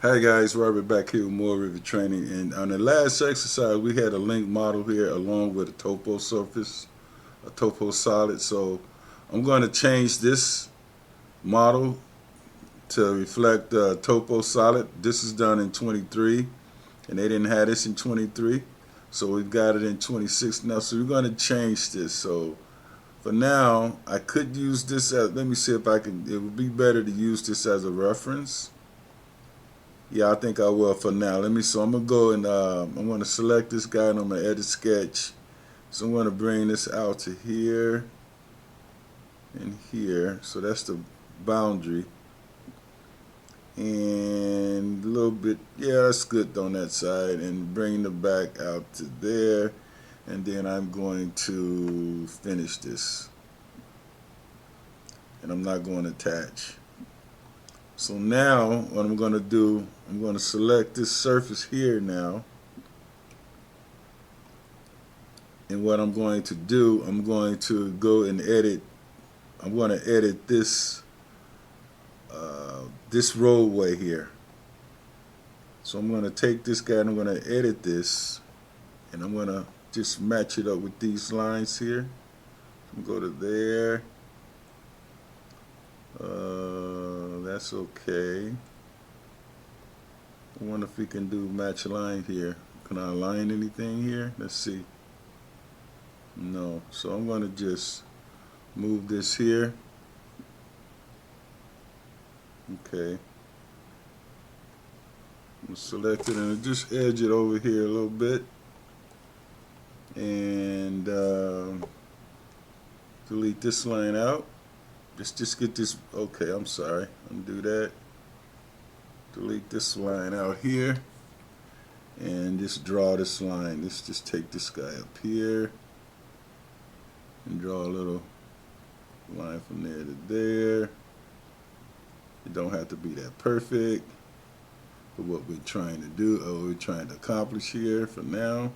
Hi guys, Robert back here with more Revit training, and on the last exercise we had a link model here along with a topo surface, a topo solid. So I'm going to change this model to reflect topo solid. This is done in 23 and they didn't have this in 23, so we've got it in 26 now. So we're going to change this. So for now I could use this as, let me see if I can, it would be better to use this as a reference. Yeah, I think I will for now. So I'm gonna go and I'm gonna select this guy and I'm gonna edit sketch. So I'm gonna bring this out to here and here. So that's the boundary. And a little bit, yeah, that's good on that side. And bring the back out to there. And then I'm going to finish this. And I'm not going to attach. So now what I'm gonna do, I'm gonna select this surface here now. And what I'm going to do, I'm going to go and edit. I'm going to edit this this roadway here. So I'm going to take this guy and I'm going to edit this, and I'm going to just match it up with these lines here. Go to there. That's okay. I wonder if we can do match line here. Can I align anything here? Let's see. No. So I'm going to just move this here. Okay. I'm select it and just edge it over here a little bit. And delete this line out. Just get this. Okay, I'm sorry. Undo that. Delete this line out here. And just draw this line. Let's just take this guy up here. And draw a little line from there to there. It don't have to be that perfect for what we're trying to do, or we're trying to accomplish here for now.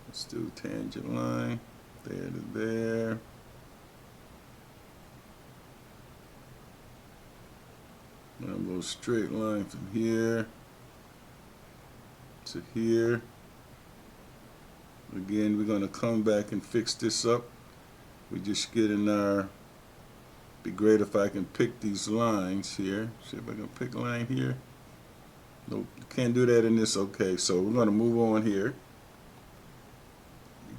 Let's do tangent line, there to there. And I'm going to straight line from here to here. Again, we're going to come back and fix this up. We just get in our, be great if I can pick these lines here. See if I can pick line here. Nope, can't do that in this. Okay, so we're going to move on here.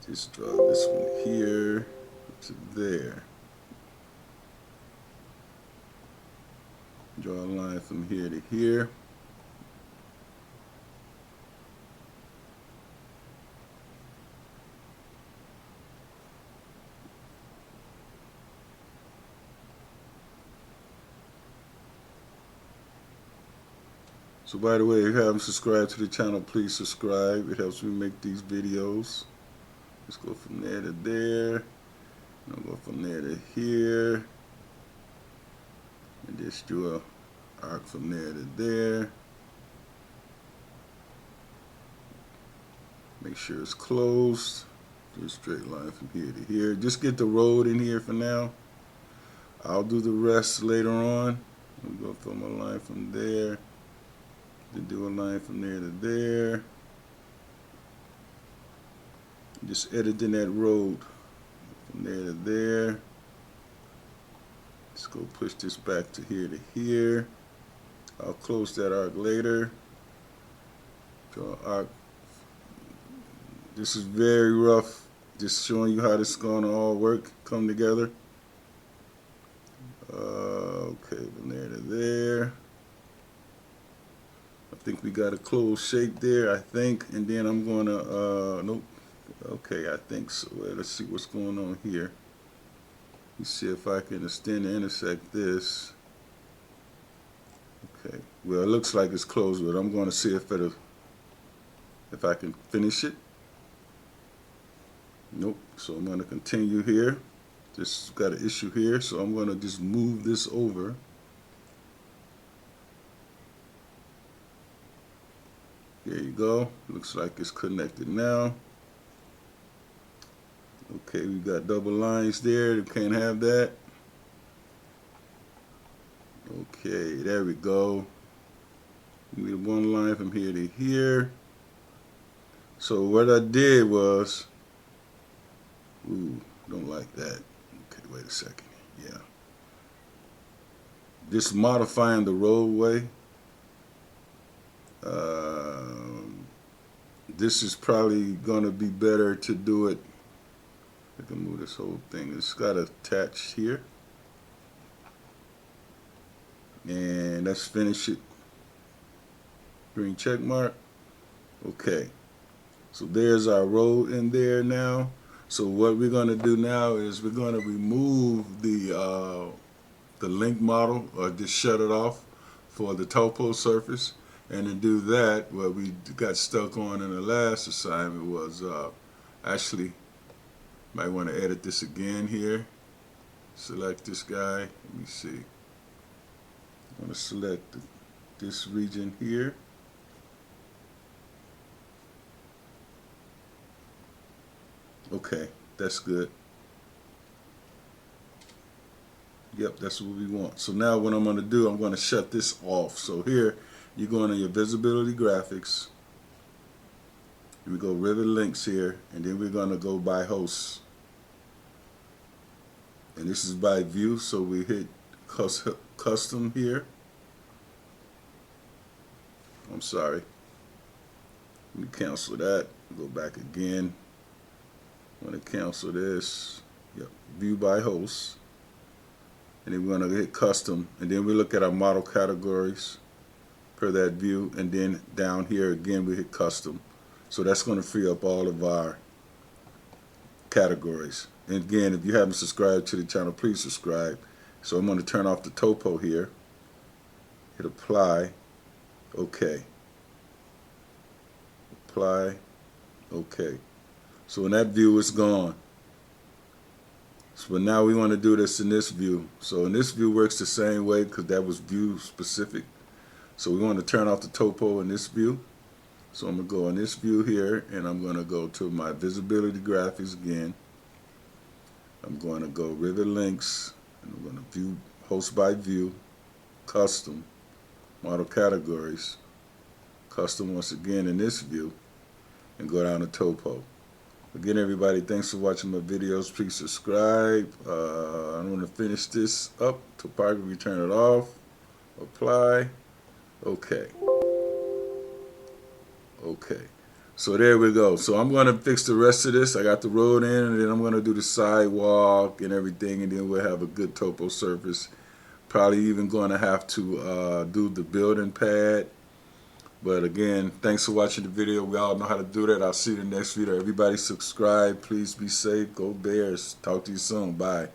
Just draw this one here to there. Draw a line from here to here. So by the way, if you haven't subscribed to the channel, please subscribe. It helps me make these videos. Let's go from there to there. And I'll go from there to here. And just do a arc from there to there. Make sure it's closed. Do a straight line from here to here. Just get the road in here for now. I'll do the rest later on. We'll go from a line from there. Then do a line from there to there. Just editing that road from there to there. Let's go push this back to here. I'll close that arc later. Draw an arc. This is very rough. Just showing you how this is going to all work, come together. Okay, from there to there. I think we got a closed shape there, I think. And then I'm going to, nope. Okay, I think so. Well, let's see what's going on here. Let's see if I can extend and intersect this. Okay, well, it looks like it's closed, but I'm going to see if I can finish it. Nope, so I'm going to continue here. Just got an issue here, so I'm going to just move this over. There you go. Looks like it's connected now. Okay, we got double lines there. You can't have that. Okay, there we go. We need one line from here to here. So what I did was, ooh, don't like that. Okay, wait a second. Yeah. Just modifying the roadway. This is probably going to be better to do it. I can move this whole thing. It's got attached here. And let's finish it. Green check mark. Okay. So there's our road in there now. So what we're going to do now is we're going to remove the link model, or just shut it off for the topo surface. And to do that, what we got stuck on in the last assignment was actually, might want to edit this again here. Select this guy. Let me see. I'm going to select this region here. Okay, that's good. Yep, that's what we want. So now what I'm going to do, I'm going to shut this off. So here, you go into your visibility graphics. We go Revit links here, and then we're going to go by host. And this is by view, so we hit custom here. I'm sorry. Let me cancel that. Go back again. I'm going to cancel this. Yep, view by host. And then we're going to hit custom, and then we look at our model categories per that view, and then down here again we hit custom. So that's going to free up all of our categories. And again, if you haven't subscribed to the channel, please subscribe. So I'm going to turn off the topo here, hit apply, okay, apply, okay. So in that view it's gone. So now we want to do this in this view. So in this view works the same way because that was view specific. So we want to turn off the topo in this view. So I'm going to go in this view here, and I'm going to go to my visibility graphics again. I'm going to go Revit links, and I'm going to view host by view, custom, model categories, custom once again in this view, and go down to topo. Again, everybody, thanks for watching my videos. Please subscribe. I'm going to finish this up. Topography, turn it off. Apply. Okay. Okay. So there we go. So I'm going to fix the rest of this. I got the road in, and then I'm going to do the sidewalk and everything, and then we'll have a good topo surface. Probably even going to have to do the building pad. But again, thanks for watching the video. We all know how to do that. I'll see you in the next video. Everybody subscribe. Please be safe. Go Bears. Talk to you soon. Bye.